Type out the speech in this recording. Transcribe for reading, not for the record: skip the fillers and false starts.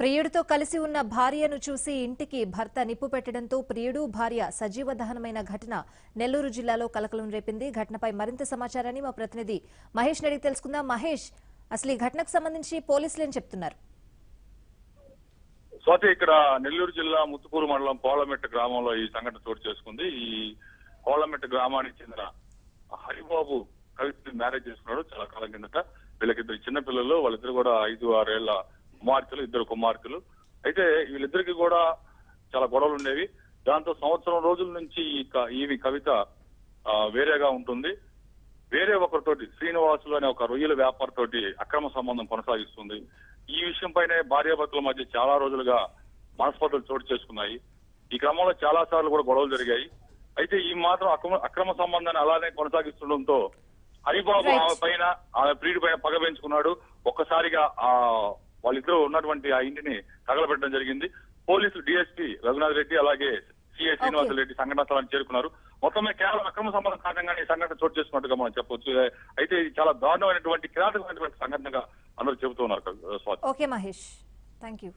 ప్రియుడితో కలిసి ఉన్న భార్యను చూసి ఇంటికి భర్త నిప్పు పెట్టడంతో ప్రియుడు భార్య సజీవ దహనమైన ఘటన నెల్లూరు జిల్లాలో కలకలం రేపింది. ఘటనపై మరింత సమాచారాన్ని మా ప్రతినిధి మహేష్ అడిగి తెలుసుకుందాం. మహేష్, అసలు ఈ ఘటనకు సంబంధించి పోలీసులు ఏం చెప్తున్నారు? స్వాతి, ఇక్కడ నెల్లూరు జిల్లా ముత్తుకూరు మండలం కోళ్లమెట్ట గ్రామంలో ఈ సంఘటన చోటు చేసుకుంది. ఈ కోళ్లమెట్ట గ్రామానికి చెందిన హరిబాబు కవితని మ్యారేజ్ చేసుకున్నాడు చాలా కాలం కిందట. వీళ్ళకిద్దరు చిన్నపిల్లలు, వాళ్ళిద్దరు కూడా 5-6 ఏళ్ల కుమార్తెలు, 2 కుమార్తెలు. అయితే వీళ్ళిద్దరికి కూడా చాలా గొడవలు ఉండేవి. దాంతో సంవత్సరం రోజుల నుంచి ఈవి కవిత వేరేగా ఉంటుంది. వేరే ఒకరితోటి శ్రీనివాసులు అనే ఒక రొయ్యల వ్యాపారితోటి అక్రమ సంబంధం కొనసాగిస్తుంది. ఈ విషయంపైనే భార్యాభర్తల మధ్య చాలా రోజులుగా మనస్పర్ధలు చోటు చేసుకున్నాయి. ఈ క్రమంలో చాలా సార్లు కూడా గొడవలు జరిగాయి. అయితే ఈ మాత్రం అక్రమ సంబంధాన్ని అలానే కొనసాగిస్తుండటంతో హరిబాబు ఆమె పైన, ఆమె ప్రియుడి పైన పగ పెంచుకున్నాడు. ఒక్కసారిగా వాళ్ళిద్దరూ ఉన్నటువంటి ఆ ఇంటిని తగలబెట్టడం జరిగింది. పోలీసులు డిఎస్పీ రఘునాథ్ రెడ్డి అలాగే సిఐ శ్రీనివాస రెడ్డి సంఘటనా స్థలాన్ని చేరుకున్నారు. మొత్తమే కేవలం అక్రమ సంబంధం కారణంగానే ఈ సంఘటన చోటు చేసుకున్నట్టుగా మనం చెప్పొచ్చు. అయితే ఇది చాలా దారుణమైనటువంటి కిరాతకమైనటువంటి సంఘటనగా అందరూ చెబుతున్నారు. Okay Mahesh, thank you.